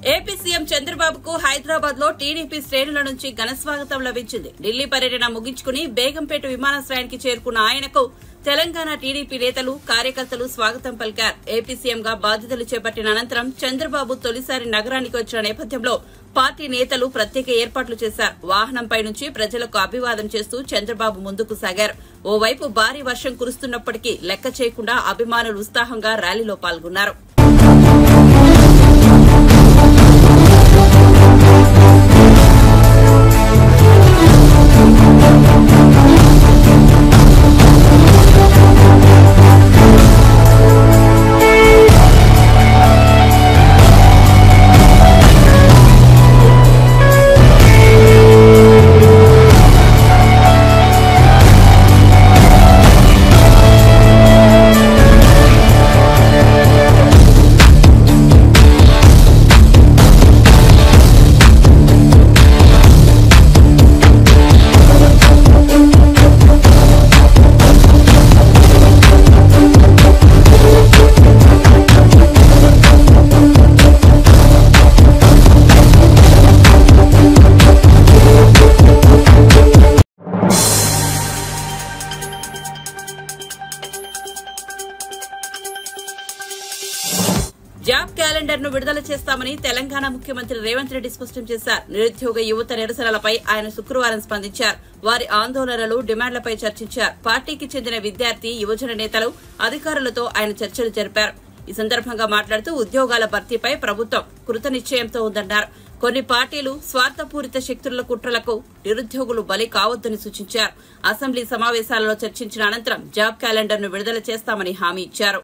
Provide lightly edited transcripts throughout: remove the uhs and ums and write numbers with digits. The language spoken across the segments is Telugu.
ఏపీ సీఎం చంద్రబాబుకు హైదరాబాద్ లో టీడీపీ శ్రేణుల నుంచి ఘనస్వాగతం లభించింది. ఢిల్లీ పర్యటన ముగించుకుని బేగంపేట విమానాశ్రయానికి చేరుకున్న ఆయనకు తెలంగాణ టీడీపీ నేతలు, కార్యకర్తలు స్వాగతం పలికారు. ఏపీ సీఎంగా బాధ్యతలు చేపట్టిన అనంతరం చంద్రబాబు తొలిసారి నగరానికి వచ్చిన నేపథ్యంలో పార్టీ నేతలు ప్రత్యేక ఏర్పాట్లు చేశారు. వాహనంపై నుంచి ప్రజలకు అభివాదం చేస్తూ చంద్రబాబు ముందుకు సాగారు. ఓవైపు భారీ వర్షం కురుస్తున్నప్పటికీ లెక్క చేయకుండా అభిమానులు ఉత్సాహంగా ర్యాలీలో పాల్గొన్నారు. జాబ్ క్యాలెండర్ ను విడుదల చేస్తామని తెలంగాణ ముఖ్యమంత్రి రేవంత్ రెడ్డి స్పష్టం చేశారు. నిరుద్యోగ యువత నిరసనలపై ఆయన శుక్రవారం స్పందించారు. వారి ఆందోళనలు, డిమాండ్లపై చర్చించారు. పార్టీకి చెందిన విద్యార్థి, యువజన నేతలు, అధికారులతో ఆయన చర్చలు జరిపారు. ఈ సందర్భంగా మాట్లాడుతూ ఉద్యోగాల భర్తీపై ప్రభుత్వం కృతనిశ్చయంతో ఉందన్నారు. కొన్ని పార్టీలు స్వార్థపూరిత శక్తుల కుట్రలకు నిరుద్యోగులు బలి కావద్దని సూచించారు. అసెంబ్లీ సమావేశాలలో చర్చించిన అనంతరం జాబ్ క్యాలెండర్ ను విడుదల చేస్తామని హామీ ఇచ్చారు.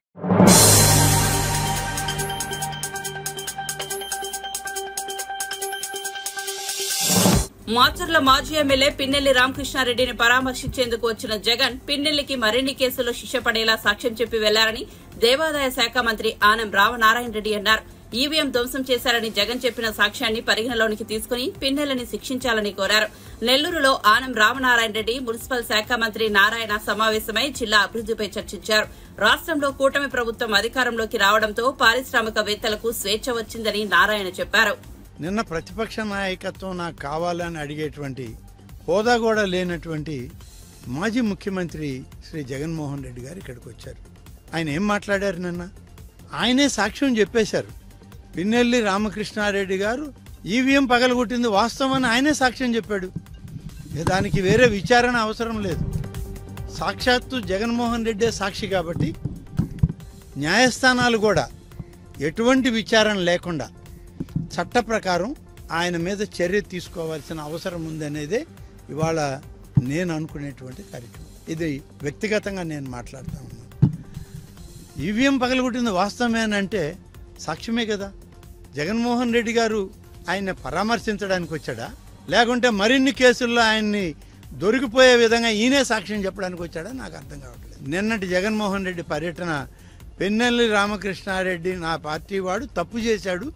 మాచర్ల మాజీ ఎమ్మెల్యే పిన్నెల్లి రామకృష్ణారెడ్డిని పరామర్శించేందుకు వచ్చిన జగన్ పిన్నెల్లికి మరిన్ని కేసుల్లో శిక్ష పడేలా సాక్ష్యం చెప్పి వెళ్లారని దేవాదాయ శాఖ మంత్రి ఆనం రామనారాయణ రెడ్డి అన్నారు. ఈవీఎం ధ్వంసం చేశారని జగన్ చెప్పిన సాక్ష్యాన్ని పరిగణలోనికి తీసుకుని పిన్నెల్లిని శిక్షించాలని కోరారు. నెల్లూరులో ఆనం రామనారాయణ రెడ్డి, మున్సిపల్ శాఖ మంత్రి నారాయణ సమావేశమై జిల్లా అభివృద్దిపై చర్చించారు. రాష్ట్రంలో కూటమి ప్రభుత్వం అధికారంలోకి రావడంతో పారిశ్రామికవేత్తలకు స్వేచ్ఛ వచ్చిందని నారాయణ చెప్పారు. నిన్న ప్రతిపక్ష నాయకత్వం నాకు కావాలని అడిగేటువంటి హోదా కూడా లేనటువంటి మాజీ ముఖ్యమంత్రి శ్రీ జగన్మోహన్ రెడ్డి గారు ఇక్కడికి వచ్చారు. ఆయన ఏం మాట్లాడారు? నిన్న ఆయనే సాక్ష్యం చెప్పేశారు. పిన్నెల్లి రామకృష్ణారెడ్డి గారు ఈవీఎం పగలగొట్టింది వాస్తవమని ఆయనే సాక్ష్యం చెప్పాడు. దానికి వేరే విచారణ అవసరం లేదు. సాక్షాత్తు జగన్మోహన్ రెడ్డే సాక్షి కాబట్టి న్యాయస్థానాలు కూడా ఎటువంటి విచారణ లేకుండా చట్ట ప్రకారం ఆయన మీద చర్య తీసుకోవాల్సిన అవసరం ఉందనేదే ఇవాళ నేను అనుకునేటువంటి కార్యక్రమం. ఇది వ్యక్తిగతంగా నేను మాట్లాడుతూ ఉన్నాను. ఈవీఎం పగలగొట్టింది వాస్తవమేనంటే సాక్ష్యమే కదా. జగన్మోహన్ రెడ్డి గారు ఆయన పరామర్శించడానికి వచ్చాడా, లేకుంటే మరిన్ని కేసుల్లో ఆయన్ని దొరికిపోయే విధంగా ఈయనే సాక్ష్యం చెప్పడానికి వచ్చాడా నాకు అర్థం కావట్లేదు. నిన్నటి జగన్మోహన్ రెడ్డి పర్యటన పిన్నెల్లి రామకృష్ణారెడ్డి నా పార్టీ వాడు తప్పు చేశాడు,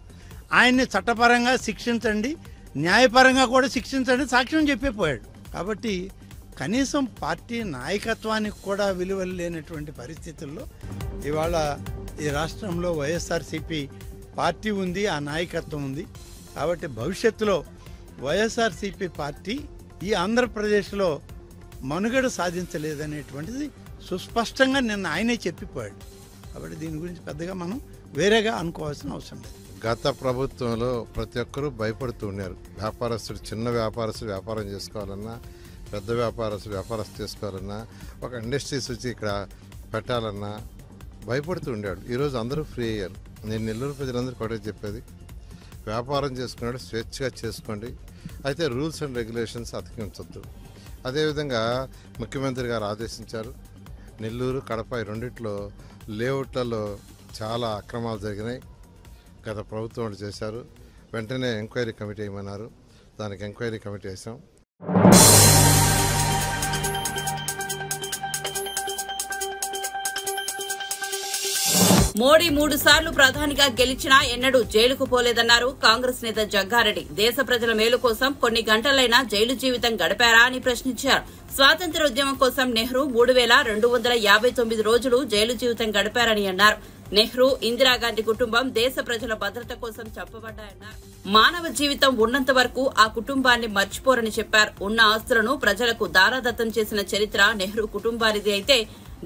ఆయన్ని చట్టపరంగా శిక్షించండి, న్యాయపరంగా కూడా శిక్షించండి సాక్ష్యం చెప్పిపోయాడు. కాబట్టి కనీసం పార్టీ నాయకత్వానికి కూడా విలువలు లేనటువంటి పరిస్థితుల్లో ఇవాళ ఈ రాష్ట్రంలో వైఎస్ఆర్సీపీ పార్టీ ఉంది, ఆ నాయకత్వం ఉంది. కాబట్టి భవిష్యత్తులో వైఎస్ఆర్సీపీ పార్టీ ఈ ఆంధ్రప్రదేశ్లో మనుగడ సాధించలేదనేటువంటిది సుస్పష్టంగా నిన్న ఆయనే చెప్పిపోయాడు. కాబట్టి దీని గురించి పెద్దగా మనం వేరేగా అనుకోవాల్సిన అవసరం లేదు. గత ప్రభుత్వంలో ప్రతి ఒక్కరూ భయపడుతూ ఉన్నారు. వ్యాపారస్తుడు, చిన్న వ్యాపారస్తుడు వ్యాపారం చేసుకోవాలన్నా, పెద్ద వ్యాపారస్తుడు చేసుకోవాలన్నా, ఒక ఇండస్ట్రీస్ వచ్చి ఇక్కడ పెట్టాలన్నా భయపడుతూ ఉండాడు. ఈరోజు అందరూ ఫ్రీ అయ్యారు. నేను నెల్లూరు ప్రజలందరికీ ఒకటే చెప్పేది, వ్యాపారం చేసుకున్నాడు స్వేచ్ఛగా చేసుకోండి, అయితే రూల్స్ అండ్ రెగ్యులేషన్స్ అతికించొద్దు. అదేవిధంగా ముఖ్యమంత్రి గారు ఆదేశించారు. నెల్లూరు, కడప రెండిట్లో లేఅవుట్లలో చాలా అక్రమాలు జరిగినాయి. గత ప్రభుత్వం చేశారు. వెంటనే ఎంక్వైరీ కమిటీ వేయమన్నారు. దానికి ఎంక్వైరీ కమిటీ వేసాం. మోడీ 3 సార్లు ప్రధానిగా గెలిచినా ఎన్నడూ జైలుకు పోలేదన్నారు కాంగ్రెస్ నేత జగ్గారెడ్డి. దేశ ప్రజల మేలు కోసం కొన్ని గంటలైనా జైలు జీవితం గడిపారా అని ప్రశ్నించారు. స్వాతంత్ర్యోద్యమం కోసం నెహ్రూ 3259 రోజులు జైలు జీవితం గడిపారని అన్నారు. నెహ్రూ, ఇందిరాగాంధీ కుటుంబం దేశ ప్రజల భద్రత కోసం చంపబడ్డాయన్నారు. మానవ జీవితం ఉన్నంత వరకు ఆ కుటుంబాన్ని మర్చిపోరని చెప్పారు. ఉన్న ఆస్తులను ప్రజలకు దారాదత్తం చేసిన చరిత్ర నెహ్రూ కుటుంబానిది అయితే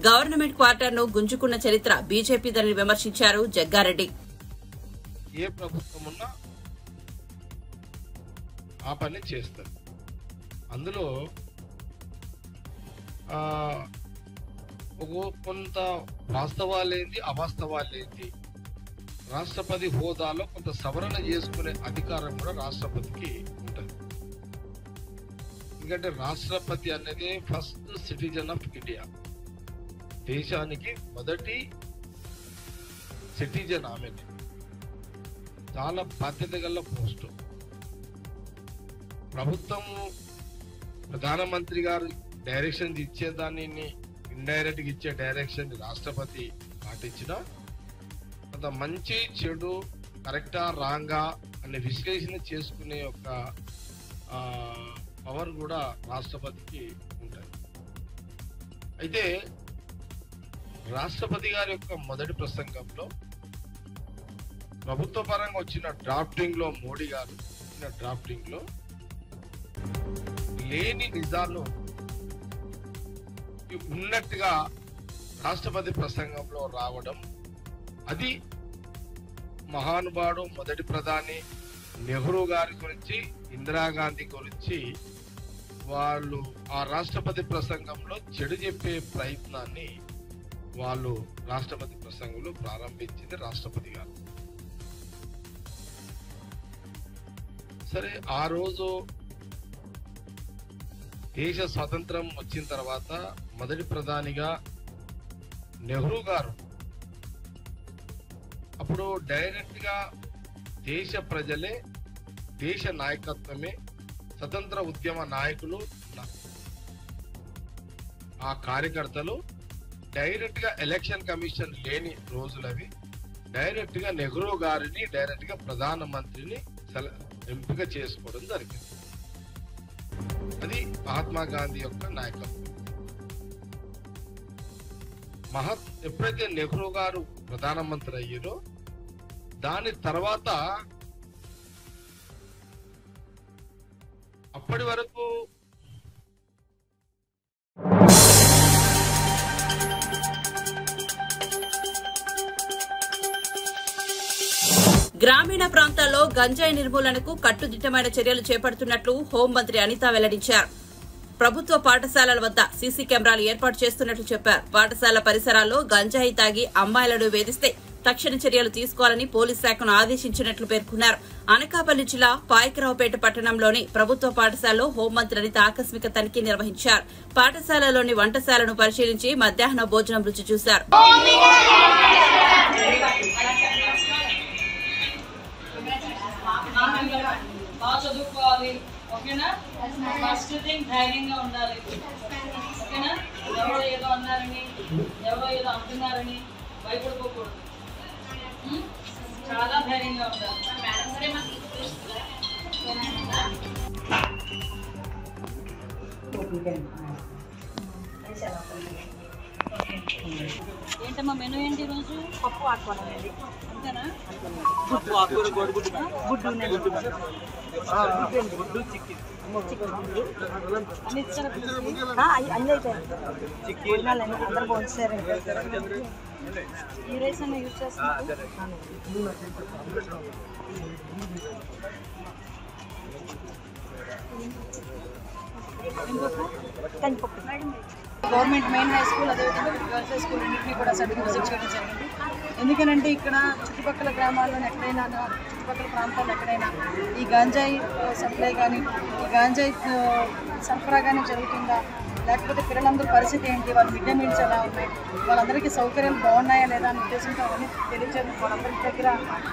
గవర్నమెంట్ క్వార్టర్ను గుంజుకున్న చరిత్ర బీజేపీదని విమర్శించారు జగ్గారెడ్డి. ఏ ప్రభుత్వం ఉన్నా ఆ పని చేస్తారు. అందులో కొంత వాస్తవాలేంటి అవాస్తవాలేంటి రాష్ట్రపతి హోదాలో కొంత సవరణ చేసుకునే అధికారం కూడా రాష్ట్రపతికి ఉంటుంది. ఎందుకంటే రాష్ట్రపతి అనేది ఫస్ట్ సిటిజన్ ఆఫ్ ఇండియా, దేశానికి మొదటి సిటిజన్. ఆమె చాలా బాధ్యత గల పోస్టు. ప్రభుత్వం ప్రధానమంత్రి గారు డైరెక్షన్ ఇచ్చేదాన్ని ఇండైరెక్ట్ గా ఇచ్చే డైరెక్షన్ రాష్ట్రపతి పాటించిన అంత మంచి చెడు కరెక్టా రాంగా అనే విశ్లేషణ చేసుకునే ఒక పవర్ కూడా రాష్ట్రపతికి ఉంటుంది. అయితే రాష్ట్రపతి గారి యొక్క మొదటి ప్రసంగంలో ప్రభుత్వ పరంగా వచ్చిన డ్రాఫ్టింగ్ లో మోడీ గారు ఇచ్చిన డ్రాఫ్టింగ్ లో లేని నిజాలు ఉన్నట్టుగా రాష్ట్రపతి ప్రసంగంలో రావడం, అది మహానుభావుడు మొదటి ప్రధాని నెహ్రూ గారి గురించి, ఇందిరాగాంధీ గురించి వాళ్ళు ఆ రాష్ట్రపతి ప్రసంగంలో చెడు చెప్పే ప్రయత్నాన్ని వాళ్ళు రాష్ట్రపతి ప్రసంగంలో ప్రారంభించింది రాష్ట్రపతి గారు. సరే, ఆ రోజు దేశ స్వాతంత్రం వచ్చిన తర్వాత మొదటి ప్రధానిగా నెహ్రూ గారు అప్పుడు డైరెక్ట్ గా దేశ ప్రజలే, దేశ నాయకత్వమే, స్వతంత్ర ఉద్యమ నాయకులు, ఆ కార్యకర్తలు డైరెక్ట్ గా ఎలక్షన్ కమిషన్ లేని రోజులవి డైరెక్ట్ గా నెహ్రూ గారిని డైరెక్ట్ గా ప్రధానమంత్రిని ఎంపిక చేసుకోవడం జరిగింది. అది మహాత్మా గాంధీ యొక్క నాయకత్వం. ఎప్పుడైతే నెహ్రూ గారు ప్రధానమంత్రి అయ్యారో దాని తర్వాత అప్పటి వరకు గ్రామీణ ప్రాంతాల్లో గంజాయి నిర్మూలనకు కట్టుదిట్టమైన చర్యలు చేపడుతున్నట్లు హోంమంత్రి అనిత వెల్లడించారు. ప్రభుత్వ పాఠశాలల వద్ద సీసీ కెమెరాలు ఏర్పాటు చేస్తున్నట్లు చెప్పారు. పాఠశాల పరిసరాల్లో గంజాయి తాగి అమ్మాయిలను వేధిస్తే తక్షణ చర్యలు తీసుకోవాలని పోలీస్ శాఖను ఆదేశించినట్లు పేర్కొన్నారు. అనకాపల్లి జిల్లా పాయకరావుపేట పట్టణంలోని ప్రభుత్వ పాఠశాలలో హోంమంత్రి అనిత ఆకస్మిక తనిఖీ నిర్వహించారు. పాఠశాలలోని వంటశాలను పరిశీలించి మధ్యాహ్న భోజనం రుచి చూశారు. చదువుకోవాలి, ఓకేనా? ఫస్ట్ థింగ్ ధైర్యంగా ఉండాలి, ఓకేనా? ఎవరో ఏదో అన్నారని, ఎవరో ఏదో అంటున్నారని భయపడిపోకూడదు. చాలా ధైర్యంగా ఉండాలి. ఏంటమ్మా మెనూ ఏంటి ఈరోజు? పప్పు ఆకుకూర అంతేనా? అన్ని ఇచ్చారా? అన్నీ అయిపోయాయి. అందరు పోంచారు. ఈ రైస్ అన్న యూజ్ చేస్తున్నారు. కందిపప్పు. గవర్నమెంట్ మెయిన్ హై స్కూల్, అదేవిధంగా గర్ల్స్ హై స్కూల్ అన్నింటినీ కూడా సర్టిఫికేట్ విజిట్ చేయడం జరిగింది. ఎందుకనంటే ఇక్కడ చుట్టుపక్కల గ్రామాల్లో ఎక్కడైనా, చుట్టుపక్కల ప్రాంతాల్లో ఎక్కడైనా ఈ గంజాయి సప్లై కానీ, ఈ గంజాయి సరఫరా కానీ జరుగుతుందా, లేకపోతే పిల్లలందరూ పరిస్థితి ఏంటి, వాళ్ళ మిడ్ డే మీల్స్ ఎలా ఉన్నాయి, వాళ్ళందరికీ సౌకర్యాలు బాగున్నాయా లేదా అనే ఉద్దేశంతో అవన్నీ తెలియజేయడం, వాళ్ళందరి దగ్గర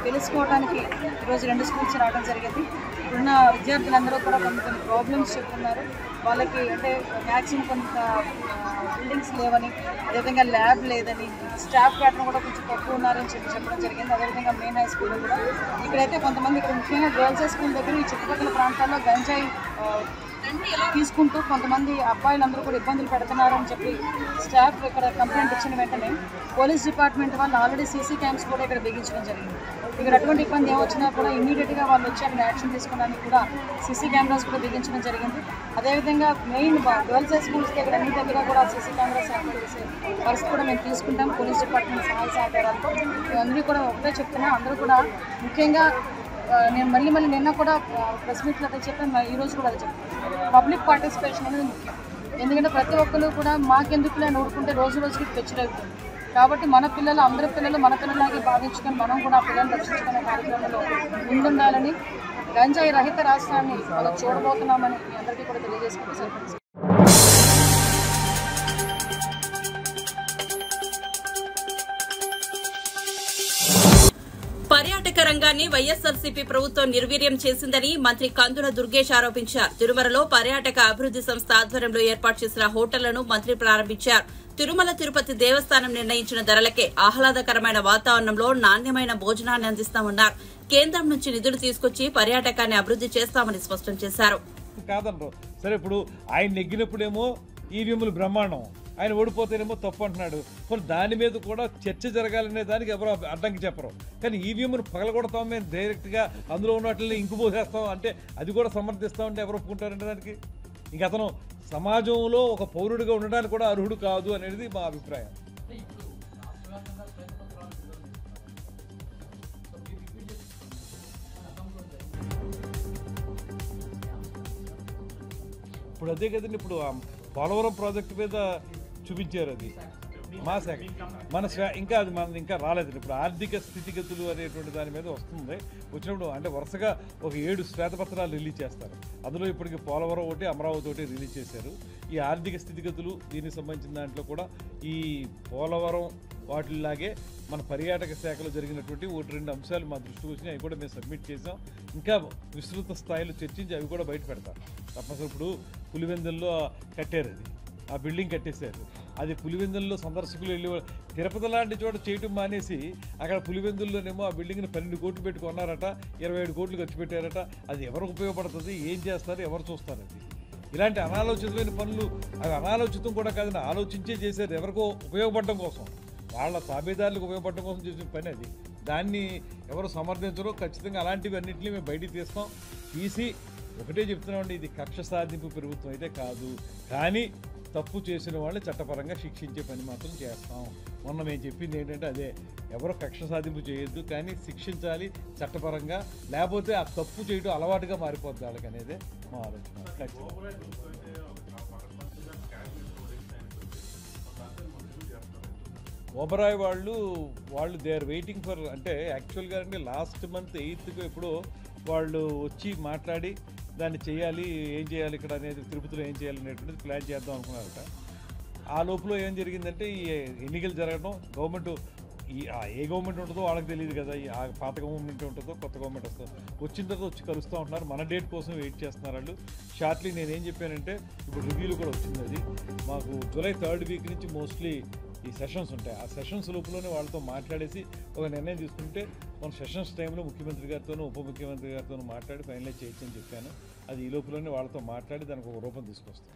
తెలుసుకోవడానికి ఈరోజు 2 స్కూల్స్ రావడం జరిగింది. ఇప్పుడున్న విద్యార్థులందరూ కూడా కొన్ని ప్రాబ్లమ్స్ చెప్తున్నారు. వాళ్ళకి అంటే మ్యాక్సిమం కొంత బిల్డింగ్స్ లేవని, అదేవిధంగా ల్యాబ్ లేదని, స్టాఫ్ ప్యాటర్న్ కూడా కొంచెం తక్కువ ఉన్నారని చెప్పడం జరిగింది. అదేవిధంగా మెయిన్ హై స్కూల్ కూడా ఇక్కడైతే కొంతమంది, ఇక్కడ ముఖ్యంగా గర్ల్స్ హై స్కూల్ దగ్గర ఈ చుట్టుపక్కల ప్రాంతాల్లో గంజాయి తీసుకుంటూ కొంతమంది అబ్బాయిలందరూ కూడా ఇబ్బందులు పెడుతున్నారని చెప్పి స్టాఫ్ ఇక్కడ కంప్లైంట్ ఇచ్చిన వెంటనే పోలీస్ డిపార్ట్మెంట్ వాళ్ళు ఆల్రెడీ సీసీ క్యామ్స్ కూడా ఇక్కడ బిగించడం జరిగింది. ఇక్కడ అటువంటి ఇబ్బంది ఏమొచ్చినా కూడా ఇమీడియట్గా వాళ్ళు వచ్చి అక్కడ యాక్షన్ తీసుకోవడానికి కూడా సీసీ కెమెరాస్ కూడా బిగించడం జరిగింది. అదేవిధంగా మెయిన్ గర్ల్స్ హై స్కూల్స్ దగ్గర అన్ని దగ్గర కూడా సీసీ కెమెరాస్ ఏర్పాటు చేసే పరిస్థితి కూడా మేము తీసుకుంటాం. పోలీస్ డిపార్ట్మెంట్ సహాయ సహకారాలతో అందరూ కూడా ఒకటే చెప్తున్నాం. అందరూ కూడా ముఖ్యంగా నేను మళ్ళీ నిన్న కూడా ప్రెస్ మీట్లో అదే చెప్పాను, ఈరోజు కూడా అదే చెప్తాను. పబ్లిక్ పార్టిసిపేషన్ అనేది ముఖ్యం. ఎందుకంటే ప్రతి ఒక్కరు కూడా మాకెందుకులే నోడుకుంటే రోజు రోజుకి పెచ్చులవుతుంది. కాబట్టి మన పిల్లలు అందరి పిల్లలు మన పిల్లలాగే భావించుకొని మనం కూడా ఆ పిల్లల్ని రక్షించుకునే కార్యక్రమంలో ముందుండాలని గంజాయి రహిత రాష్ట్రాన్ని మనం చూడబోతున్నామని మీ అందరికీ కూడా తెలియజేసుకుంటూ సరిపడి. పర్యాటక రంగాన్ని వైఎస్ఆర్సీపీ ప్రభుత్వం నిర్వీర్యం చేసిందని మంత్రి కందుల దుర్గేష్ ఆరోపించారు. తిరుమలలో పర్యాటక అభివృద్ది సంస్థ ఆధ్వర్యంలో ఏర్పాటు చేసిన హోటళ్లను మంత్రి ప్రారంభించారు. తిరుమల తిరుపతి దేవస్థానం నిర్ణయించిన ధరలకే ఆహ్లాదకరమైన వాతావరణంలో నాణ్యమైన భోజనాన్ని అందిస్తామన్నారు. కేంద్రం నుంచి నిధులు తీసుకొచ్చి పర్యాటకాన్ని అభివృద్ది చేస్తామని స్పష్టం చేశారు. సరే, ఇప్పుడు ఆయన నెగ్గినప్పుడేమో ఈవీఎంలు బ్రహ్మాండం, ఆయన ఓడిపోతేనేమో తప్పు అంటున్నాడు. కొన్ని దాని మీద కూడా చర్చ జరగాలనే దానికి ఎవరో అడ్డంకి చెప్పరు. కానీ ఈవీఎంను పగలగొడతాం, మేము డైరెక్ట్గా అందులో ఉన్న వాటిని ఇంకుపోసేస్తాం అంటే అది కూడా సమర్థిస్తామంటే ఎవరు ఒప్పుకుంటారంటే దానికి ఇంక అతను సమాజంలో ఒక పౌరుడిగా ఉండడానికి కూడా అర్హుడు కాదు అనేది మా అభిప్రాయం. ఇప్పుడు అదే కదండి, ఇప్పుడు పోలవరం ప్రాజెక్టు మీద చూపించారు. అది మా శాఖ ఇంకా అది మనది ఇంకా రాలేదండి. ఇప్పుడు ఆర్థిక స్థితిగతులు అనేటువంటి దాని మీద వస్తుంది. వచ్చినప్పుడు అంటే వరుసగా ఒక 7 శ్వేతపత్రాలు రిలీజ్ చేస్తారు. అందులో ఇప్పటికి పోలవరం ఒకటి, అమరావతి ఒకటి రిలీజ్ చేశారు. ఈ ఆర్థిక స్థితిగతులు దీనికి సంబంధించిన దాంట్లో కూడా ఈ పోలవరం వాటిలాగే మన పర్యాటక శాఖలో జరిగినటువంటి 1-2 అంశాలు మా దృష్టికి వచ్చినాయి. అవి కూడా మేము సబ్మిట్ చేసాం. ఇంకా విస్తృత స్థాయిలో చర్చించి అవి కూడా బయట పెడతాం. తప్పనిసరి ఇప్పుడు పులివెందుల్లో కట్టారు, అది ఆ బిల్డింగ్ కట్టేశారు. అది పులివెందుల్లో సందర్శకులు వెళ్ళి తిరుపతి లాంటి చోట చేయటం మానేసి అక్కడ పులివెందుల్లోనేమో ఆ బిల్డింగ్ని 12 కోట్లు పెట్టుకున్నారట, 27 కోట్లు ఖర్చు పెట్టారట. అది ఎవరికి ఉపయోగపడుతుంది, ఏం చేస్తారు, ఎవరు చూస్తారు? అది ఇలాంటి అనాలోచితమైన పనులు, అవి అనాలోచితం కూడా కాదని ఆలోచించే చేశారు. ఎవరికో ఉపయోగపడడం కోసం, వాళ్ళ తాబేదారులకు ఉపయోగపడడం కోసం చేసిన పని అది. దాన్ని ఎవరు సమర్థించరో. ఖచ్చితంగా అలాంటివి అన్నింటినీ మేము బయటికి తీసి ఒకటే చెప్తున్నామండి, ఇది కక్ష సాధింపు ప్రభుత్వం అయితే కాదు. కానీ తప్పు చేసిన వాళ్ళని చట్టపరంగా శిక్షించే పని మాత్రం చేస్తాం. మొన్న మేము చెప్పింది ఏంటంటే అదే, ఎవరో కక్ష సాధింపు చేయొద్దు, కానీ శిక్షించాలి చట్టపరంగా. లేకపోతే ఆ తప్పు చేయడం అలవాటుగా మారిపోద్ది వాళ్ళకి అనేదే మా ఆలోచన. ఓబరాయ్ వాళ్ళు దే ఆర్ వెయిటింగ్ ఫర్, అంటే యాక్చువల్గా అంటే లాస్ట్ మంత్ 8th ఎప్పుడో వాళ్ళు వచ్చి మాట్లాడి దాన్ని చేయాలి, ఏం చేయాలి ఇక్కడ అనేది, తిరుపతిలో ఏం చేయాలి అనేటువంటిది ప్లాన్ చేద్దాం అనుకున్నారట. ఆ లోపల ఏం జరిగిందంటే ఈ ఎన్నికలు జరగడం, గవర్నమెంట్ ఏ గవర్నమెంట్ ఉంటుందో వాళ్ళకి తెలియదు కదా, ఆ పాత గవర్నమెంట్ ఉంటుందో కొత్త గవర్నమెంట్ వస్తుందో, వచ్చిన తర్వాత వచ్చి కలుస్తూ ఉంటున్నారు. మన డేట్ కోసం వెయిట్ చేస్తున్నారు వాళ్ళు. షార్ట్లీ నేనేం చెప్పానంటే, ఇప్పుడు రివ్యూలు కూడా వచ్చింది, అది మాకు జూలై 3rd వీక్ నుంచి మోస్ట్లీ ఈ సెషన్స్ ఉంటాయి. ఆ సెషన్స్ లోపలనే వాళ్ళతో మాట్లాడేసి ఒక నిర్ణయం తీసుకుంటే మన సెషన్స్ టైంలో ముఖ్యమంత్రి గారితోనూ ఉప ముఖ్యమంత్రి గారితోనూ మాట్లాడి ఫైనలైజ్ చేయొచ్చు అని చెప్పాను. అది ఈ లోపలనే వాళ్ళతో మాట్లాడి దానికి ఒక రూపం తీసుకొస్తాం.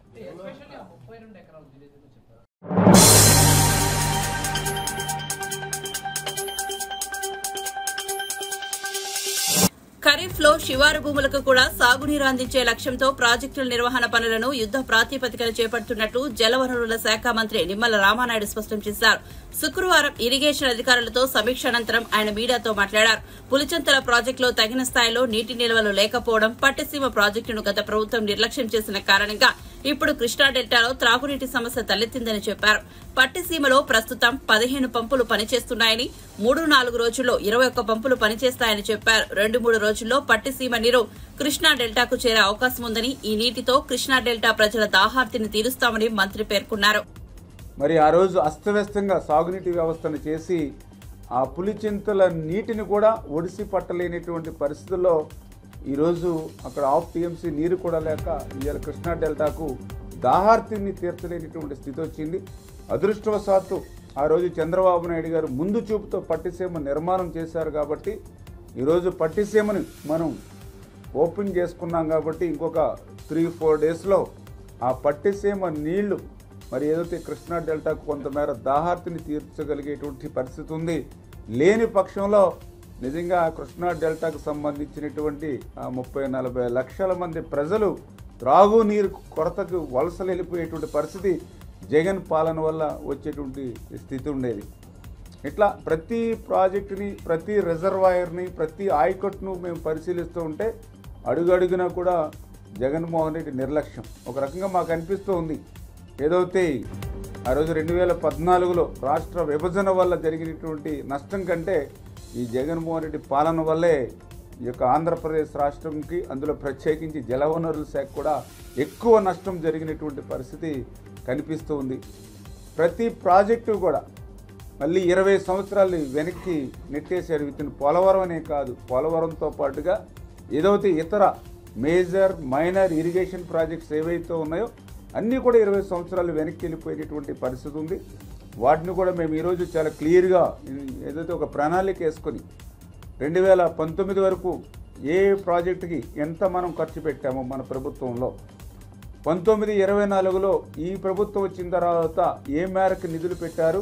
ఖరీఫ్ లో శివారు భూములకు కూడా సాగునీరు అందించే లక్ష్యంతో ప్రాజెక్టుల నిర్వహణ పనులను యుద్ద ప్రాతిపదికన చేపడుతున్నట్లు జలవనరుల శాఖ మంత్రి నిమ్మల రామానాయుడు స్పష్టం చేశారు. శుక్రవారం ఇరిగేషన్ అధికారులతో సమీక్ష అనంతరం ఆయన మీడియాతో మాట్లాడారు. పులిచింతల ప్రాజెక్టులో తగిన స్థాయిలో నీటి నిల్వలు లేకపోవడం, పట్టిసీమ ప్రాజెక్టును గత ప్రభుత్వం నిర్లక్ష్యం చేసిన కారణంగా ఇప్పుడు కృష్ణా డెల్టాలో త్రాగునీటి సమస్య తలెత్తిందని చెప్పారు. పట్టిసీమలో ప్రస్తుతం 15 పంపులు పనిచేస్తున్నాయని, 3-4 రోజుల్లో 21 పంపులు పనిచేస్తాయని చెప్పారు. 2-3 రోజుల్లో పట్టిసీమ నీరు కృష్ణా డెల్టాకు చేరే అవకాశం ఉందని, ఈ నీటితో కృష్ణా డెల్టా ప్రజల దాహార్తిని తీరుస్తామని మంత్రి పేర్కొన్నారు. మరి ఆ రోజు అస్తవ్యస్తంగా సాగునీటి వ్యవస్థను చేసి ఆ పులిచింతల నీటిని కూడా ఒడిసి పట్టలేనటువంటి పరిస్థితుల్లో ఈరోజు అక్కడ 1/2 TMC నీరు కూడా లేక ఇవాళ కృష్ణా డెల్టాకు దాహార్తిని తీర్చలేనటువంటి స్థితి వచ్చింది. అదృష్టవశాత్తు ఆ రోజు చంద్రబాబు నాయుడు గారు ముందు చూపుతో పట్టిసీమ నిర్మాణం చేశారు కాబట్టి ఈరోజు పట్టిసీమని మనం ఓపెన్ చేసుకున్నాం కాబట్టి ఇంకొక 3-4 డేస్లో ఆ పట్టిసీమ నీళ్లు మరి ఏదైతే కృష్ణా డెల్టాకు కొంతమేర దాహార్తిని తీర్చగలిగేటువంటి పరిస్థితి ఉంది. లేని పక్షంలో నిజంగా కృష్ణా డెల్టాకు సంబంధించినటువంటి 30-40 లక్షల మంది ప్రజలు త్రాగునీరు కొరతకు వలసలు వెళ్ళిపోయేటువంటి పరిస్థితి జగన్ పాలన వల్ల వచ్చేటువంటి స్థితి ఉండేది. ఇట్లా ప్రతి ప్రాజెక్టుని, ప్రతి రిజర్వాయర్ని, ప్రతి ఆయకట్టును మేము పరిశీలిస్తూ ఉంటే అడుగడుగునా కూడా జగన్మోహన్ రెడ్డి నిర్లక్ష్యం ఒక రకంగా మాకు అనిపిస్తూ ఉంది. ఏదైతే ఆ రోజు 2014లో రాష్ట్ర విభజన వల్ల జరిగినటువంటి నష్టం కంటే ఈ జగన్మోహన్ రెడ్డి పాలన వల్లే ఈ యొక్క ఆంధ్రప్రదేశ్ రాష్ట్రంకి, అందులో ప్రత్యేకించి జలవనరుల శాఖ కూడా ఎక్కువ నష్టం జరిగినటువంటి పరిస్థితి కనిపిస్తూ ఉంది. ప్రతి ప్రాజెక్టు కూడా మళ్ళీ 20 సంవత్సరాలు వెనక్కి నెట్టేశారు. విత్ పోలవరం అనే కాదు, పోలవరంతో పాటుగా ఏదైతే ఇతర మేజర్ మైనర్ ఇరిగేషన్ ప్రాజెక్ట్స్ ఏవైతే ఉన్నాయో అన్నీ కూడా 20 సంవత్సరాలు వెనక్కి వెళ్ళిపోయేటటువంటి పరిస్థితి ఉంది. వాటిని కూడా మేము ఈరోజు చాలా క్లియర్గా ఏదైతే ఒక ప్రణాళిక వేసుకొని 2019 వరకు ఏ ప్రాజెక్టుకి ఎంత మనం ఖర్చు పెట్టామో మన ప్రభుత్వంలో, 19-24లో ఈ ప్రభుత్వం వచ్చిన తర్వాత ఏ మేరకు నిధులు పెట్టారు,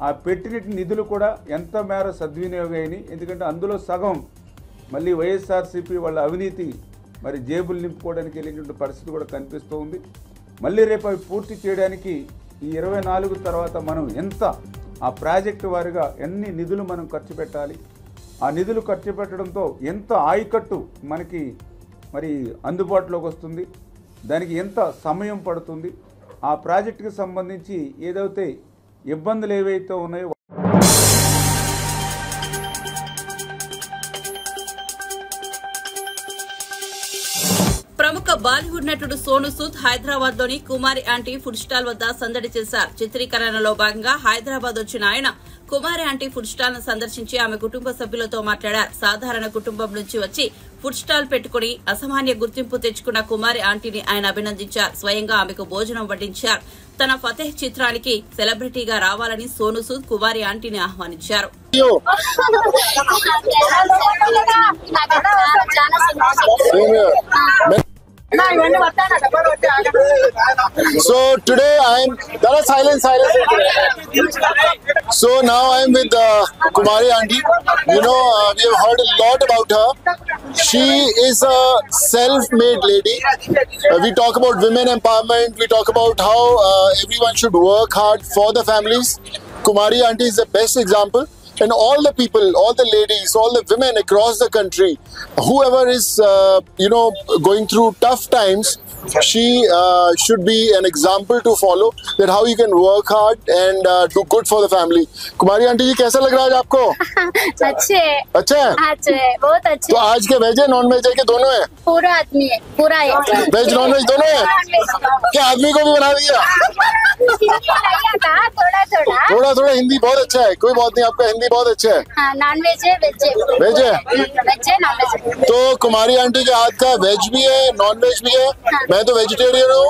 ఆ పెట్టిన నిధులు కూడా ఎంత మేర సద్వినియోగం అయినాయి. ఎందుకంటే అందులో సగం మళ్ళీ వైఎస్ఆర్సీపీ వాళ్ళ అవినీతి మరి జేబులు నింపుకోవడానికి వెళ్ళినటువంటి పరిస్థితి కూడా కనిపిస్తూ ఉంది. మళ్ళీ రేపు అవి పూర్తి చేయడానికి ఈ 24 తర్వాత మనం ఎంత ఆ ప్రాజెక్టు వారిగా ఎన్ని నిధులు మనం ఖర్చు పెట్టాలి, ఆ నిధులు ఖర్చు పెట్టడంతో ఎంత ఆయకట్టు మనకి మరి అందుబాటులోకి వస్తుంది, దానికి ఎంత సమయం పడుతుంది, ఆ ప్రాజెక్టుకి సంబంధించి ఏదైతే ఇబ్బందులు ఏవైతే ఉన్నాయో ప్రముఖ బాలీవుడ్ నటుడు సోను సూద్ హైదరాబాద్ లోని కుమారి ఆంటీ ఫుడ్ స్టాల్ వద్ద సందడి చేశారు. చిత్రీకరణలో భాగంగా హైదరాబాద్ వచ్చిన ఆయన కుమారి ఆంటీ ఫుడ్ స్టాల్ ను సందర్శించి ఆమె కుటుంబ సభ్యులతో మాట్లాడారు. సాధారణ కుటుంబం నుంచి వచ్చి ఫుడ్ స్టాల్ పెట్టుకుని అసామాన్య గుర్తింపు తెచ్చుకున్న కుమారి ఆంటీని ఆయన అభినందించారు. స్వయంగా ఆమెకు భోజనం వడ్డించారు. తన ఫతేహ్ చిత్రానికి సెలబ్రిటీగా రావాలని సోను సూద్ కుమారి ఆంటీని ఆహ్వానించారు. So today So now I am with Kumari Aunty. You know, we have heard a lot about her. She is a self-made lady. We talk about women empowerment. We talk about how everyone should work hard for the families. Kumari Aunty is the best example. And all the people, all the ladies, all the women across the country, whoever is, going through tough times, she should be an example to follow, that how you can work hard and do good for the family. Kumari Aunty जी, कैसा लग रहा है आज आपको? अच्छे है। अच्छा है? अच्छे है, बहुत अच्छे। तो आज के वेज है, नॉन वेज है, के दोनों है? पूरा आदमी है, पूरा है। वेज नॉन वेज दोनों है? क्या आदमी को भी बना दिया? थोड़ा थोड़ा हिंदी बहुत अच्छा है, कोई बात नहीं, आपका हिंदी बहुत अच्छा है। नॉन वेज है, वेज है, वेज है, वेज है, नॉन वेज है। तो कुमारी आंटी के हाथ का वेज भी है, नॉन वेज भी है। मैं तो वेजिटेरियन हूँ।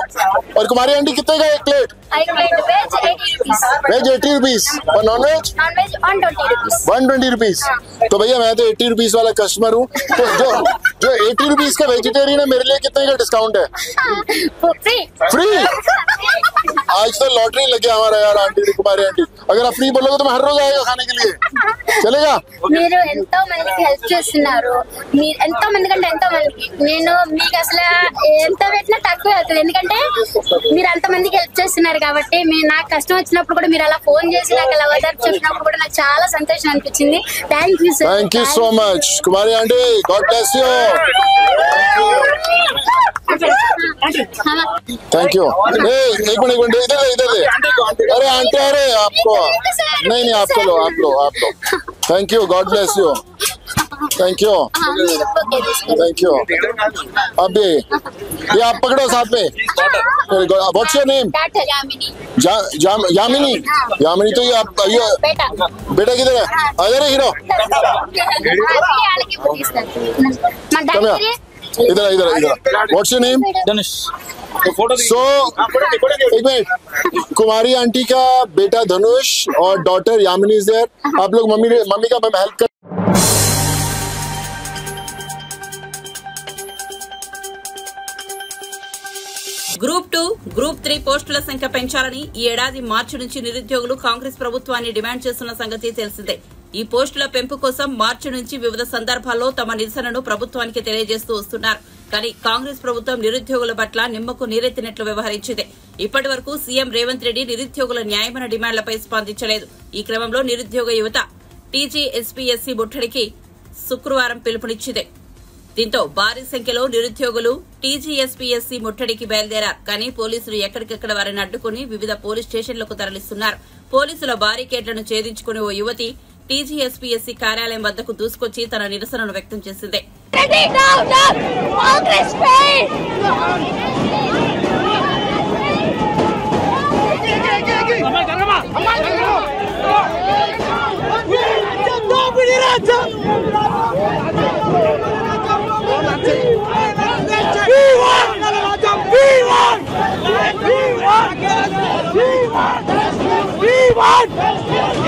और कुमारी आंटी कितने का एक प्लेट? एक plate veg 80 rupees, veg 80 rupees और नॉन वेज 120 रुपीस। 120 रुपीस। तो भैया मैं तो 80 रुपीस वाला कस्टमर हूँ, तो जो 80 रुपीस का वेजिटेरियन है, मेरे लिए कितने का डिस्काउंट है? फ्री। आज तो लॉटरी लग गया हमारा यार आंटी, कुमारी आंटी। अगर आप फ्री बोलोगे तो मैं हर रोज आएगा खाने के लिए, चलेगा? మీరు ఎంతో మందికి హెల్ప్ చేస్తున్నారు, మీరు ఎంతో మంది కంటే ఎంతో మందికి. నేను మీకు అసలు ఎంత పెట్టినా తక్కువే అవుతుంది, ఎందుకంటే మీరు అంత మందికి హెల్ప్ చేస్తున్నారు కాబట్టి. నాకు కష్టం వచ్చినప్పుడు కూడా మీరు అలా ఫోన్ చేసి నాకు అలా ఓదార్పు చెప్పినప్పుడు కూడా నాకు చాలా సంతోషం అనిపించింది. Thank you sir. Thank you so much Kumari aunty, God bless you. Thank you. एक मिनट इधर अरे आंटी, अरे आपको नहीं आपको लो, आप लो। Thank you, God bless you. Thank you, thank you. अभी ये आप पकड़ो साथ में। What's your name? Yamini. Yamini, तो ये आप बेटा किधर है? इधर है हीरो। इधर व्हाट्स योर नेम? धनुष। सो एक मिनट, कुमारी आंटी का बेटा धनुष और डॉटर यामिनी इज देयर। आप लोग मम्मी का हेल्प कर గ్రూప్ 2, గ్రూప్ 3 పోస్టుల సంఖ్య పెంచాలని ఈ ఏడాది మార్చి నుంచి నిరుద్యోగులు కాంగ్రెస్ ప్రభుత్వాన్ని డిమాండ్ చేస్తున్న సంగతి తెలిసిందే. ఈ పోస్టుల పెంపు కోసం మార్చి నుంచి వివిధ సందర్భాల్లో తమ నిరసనను ప్రభుత్వానికి తెలియజేస్తూ వస్తున్నారు. కానీ కాంగ్రెస్ ప్రభుత్వం నిరుద్యోగుల పట్ల నిమ్మకు నీరెత్తినట్లు వ్యవహరించింది. ఇప్పటి వరకు సీఎం రేవంత్ రెడ్డి నిరుద్యోగుల న్యాయమైన డిమాండ్లపై స్పందించలేదు. ఈ క్రమంలో నిరుద్యోగ యువత టీజీఎస్పీఎస్సీ ముట్టడికి శుక్రవారం పిలుపునిచ్చింది. దీంతో భారీ సంఖ్యలో నిరుద్యోగులు టీజీఎస్పీఎస్సీ ముట్టడికి బయలుదేరారు. కానీ పోలీసులు ఎక్కడికెక్కడ వారిని అడ్డుకుని వివిధ పోలీస్ స్టేషన్లకు తరలిస్తున్నారు. పోలీసుల బారికేడ్లను ఛేదించుకుని ఓ యువతి టీజీఎస్పీఎస్సీ కార్యాలయం వద్దకు దూసుకొచ్చి తన నిరసనను వ్యక్తం చేసింది.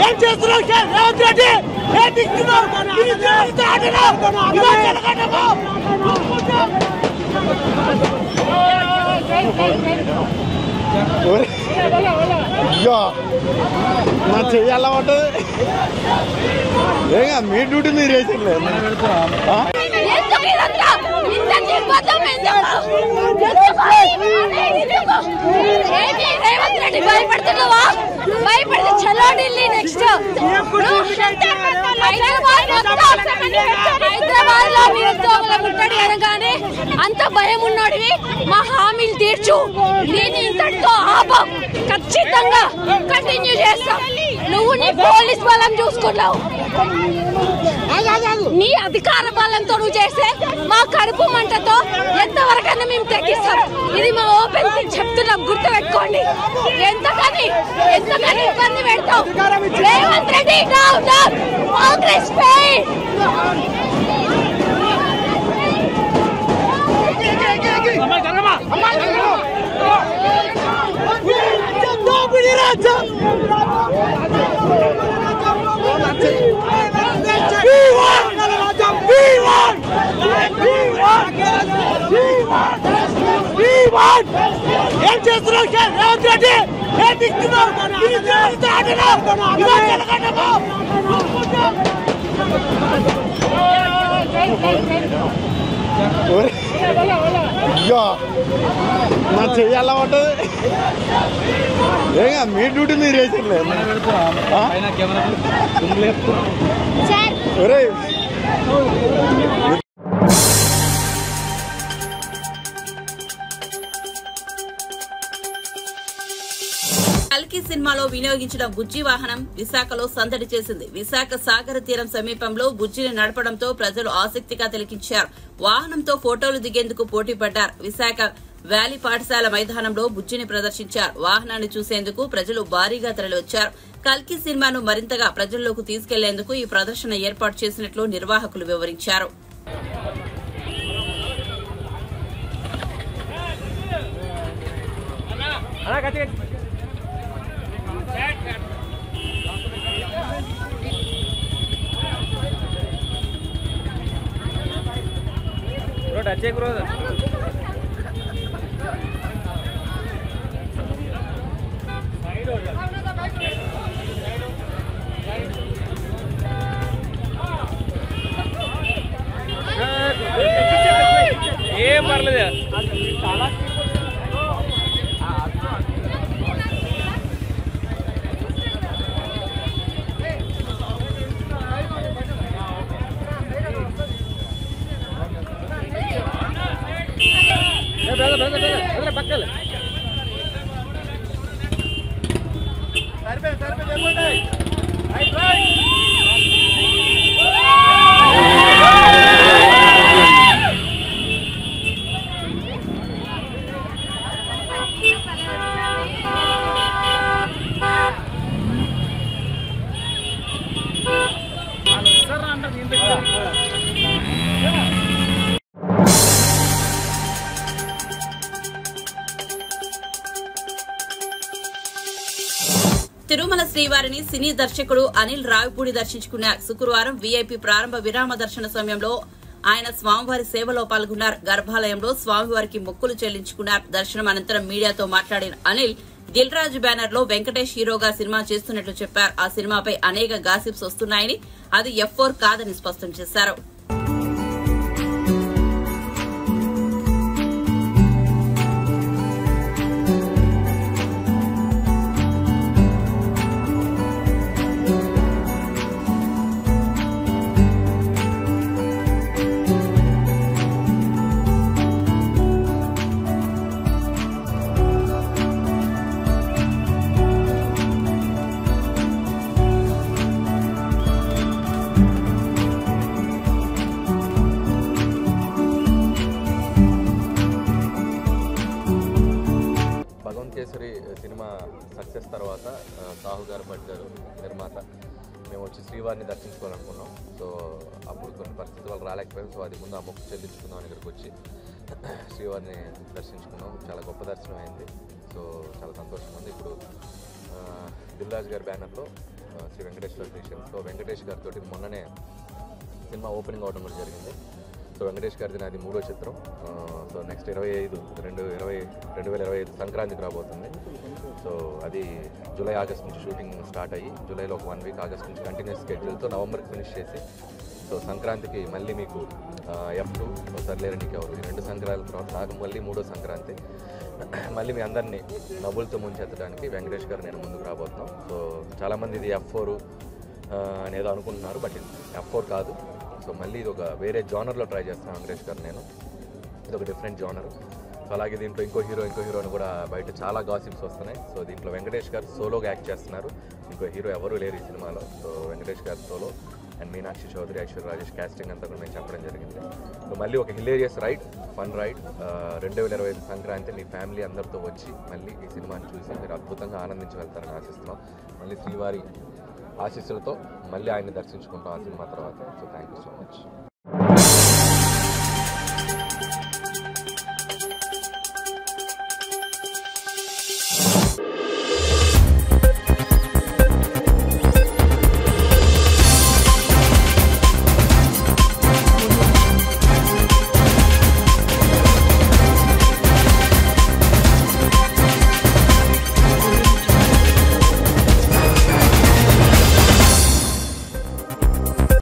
ఏం చేస్తున్నావు రేవంత్ రెడ్డి? ఏం దిక్కున్నావు? నా చెయ్యాలా ఉంటుంది ఏగా మీ డ్యూటీ మీరు వేసిర్లేదు. భయపడుతున్నావా? భయపడితే చలో ఢిల్లీ నెక్స్ట్ హైదరాబాద్ లో నిరుద్యోగుల ముట్టడి అనగానే అంత భయం ఉన్నోడివి మా హామీలు తీర్చు. నేను ఇంతటితో ఆపం, ఖచ్చితంగా కంటిన్యూ చేస్తాం. నువ్వు నీ పోలీస్ బలం చూసుకున్నావు, నీ అధికార బలంతో నువ్వు చేస్తే మా కడుపు మంటతో ఎంతవరకైనా మేము తగ్గిస్తాం. ఇది మా ఓపెన్ చెప్తున్నాం, గుర్తుపెట్టుకోండి. ఎంతకని ఇబ్బంది పెడతాం. రేవంత్ రెడ్డి కాంగ్రెస్ ఏం చేస్తున్నావు రేవంత్ రెడ్డి? ఏం దిక్కున్నావు? నా చెయ్యాలా ఉంటుంది ఏగా మీ డ్యూటీ మీరు వేసిర్లేదు. కల్కి సినిమాలో వినియోగించిన బుజ్జి వాహనం విశాఖలో సందడి చేసింది. విశాఖ సాగర తీరం సమీపంలో బుజ్జిని నడపడంతో ప్రజలు ఆసక్తిగా తిలకించారు. వాహనంతో ఫోటోలు దిగేందుకు పోటీ పడ్డారు. విశాఖ వ్యాలీ పాఠశాల మైదానంలో బుజ్జిని ప్రదర్శించారు. వాహనాన్ని చూసేందుకు ప్రజలు భారీగా తరలివచ్చారు. కల్కి సినిమాను మరింతగా ప్రజల్లోకి తీసుకెళ్లేందుకు ఈ ప్రదర్శన ఏర్పాటు చేసినట్లు నిర్వాహకులు వివరించారు. ఏం పర్లేదు. పక్కలే తిరుమల శ్రీవారిని సినీ దర్శకుడు అనిల్ రావిపూడి దర్శించుకున్నారు. శుక్రవారం వీఐపీ ప్రారంభ విరామ దర్శన సమయంలో ఆయన స్వామివారి సేవలో పాల్గొన్నారు. గర్భాలయంలో స్వామివారికి మొక్కులు చెల్లించుకున్నారు. దర్శనం అనంతరం మీడియాతో మాట్లాడిన అనిల్ దిల్ రాజు బ్యానర్ లో వెంకటేష్ హీరోగా సినిమా చేస్తున్నట్లు చెప్పారు. ఆ సినిమాపై అనేక గాసిప్స్ వస్తున్నాయని, అది F4 కాదని స్పష్టం చేశారు. కేసరి సినిమా సక్సెస్ తర్వాత సాహు గారు భట్ గారు నిర్మాత మేము వచ్చి శ్రీవారిని దర్శించుకోవాలనుకున్నాం. సో అప్పుడు కొన్ని పరిస్థితుల వల్ల రాలేకపోయాం. సో అది ముందు ఆ మొక్కు చెల్లించుకుందాం అని ఇక్కడికి వచ్చి శ్రీవారిని దర్శించుకున్నాం. చాలా గొప్ప దర్శనం అయింది. సో చాలా సంతోషంగా ఉంది. ఇప్పుడు దిల్ రాజు గారి బ్యానర్లో శ్రీ వెంకటేశ్వర క్రియేషన్స్. సో వెంకటేష్ గారితో మొన్ననే సినిమా ఓపెనింగ్ అవడం కూడా జరిగింది. సో వెంకటేష్ గారిది నాది 3వ చిత్రం. సో నెక్స్ట్ 2025 సంక్రాంతికి రాబోతుంది. సో అది జూలై ఆగస్ట్ నుంచి షూటింగ్ స్టార్ట్ అయ్యి జూలైలో ఒక 1 వీక్, ఆగస్ట్ నుంచి కంటిన్యూస్ స్కెడ్యూల్తో నవంబర్కి ఫినిష్ చేసి సో సంక్రాంతికి మళ్ళీ మీకు F2 సర్లేరండికి ఎవరు ఈ 2 సంక్రాంతి తర్వాత నాకు మళ్ళీ 3వ సంక్రాంతి మళ్ళీ మీ అందరినీ నవ్వులతో ముంచెత్తడానికి వెంకటేష్ గారు నేను ముందుకు రాబోతున్నాం. సో చాలామంది ఇది F4 అనేదో అనుకుంటున్నారు, బట్ ఇది F4 కాదు. సో మళ్ళీ ఇది ఒక వేరే జానర్లో ట్రై చేస్తున్నాను వెంకటేష్ గారు నేను. ఇది ఒక డిఫరెంట్ జానర్. సో అలాగే దీంట్లో ఇంకో హీరోని కూడా బయట చాలా గాసిప్స్ వస్తున్నాయి. సో దీంట్లో వెంకటేష్ గారు సోలోగా యాక్ట్ చేస్తున్నారు. ఇంకో హీరో ఎవరూ లేరు ఈ సినిమాలో. సో వెంకటేష్ గారు solo and Meenakshi Chaudhary, Aishwarya Rajesh casting అంతా కూడా మేము చెప్పడం జరిగింది. సో మళ్ళీ ఒక hilarious ride, fun ride 2025 Sankranti మీ ఫ్యామిలీ అందరితో వచ్చి మళ్ళీ ఈ సినిమాని చూసి మీరు అద్భుతంగా ఆనందించి వెళ్తారని ఆశిస్తున్నాం. మళ్ళీ శ్రీవారి ఆశీస్సులతో మళ్ళీ ఆయన్ని దర్శించుకుంటాం ఆ సినిమా తర్వాత. So thank you so much.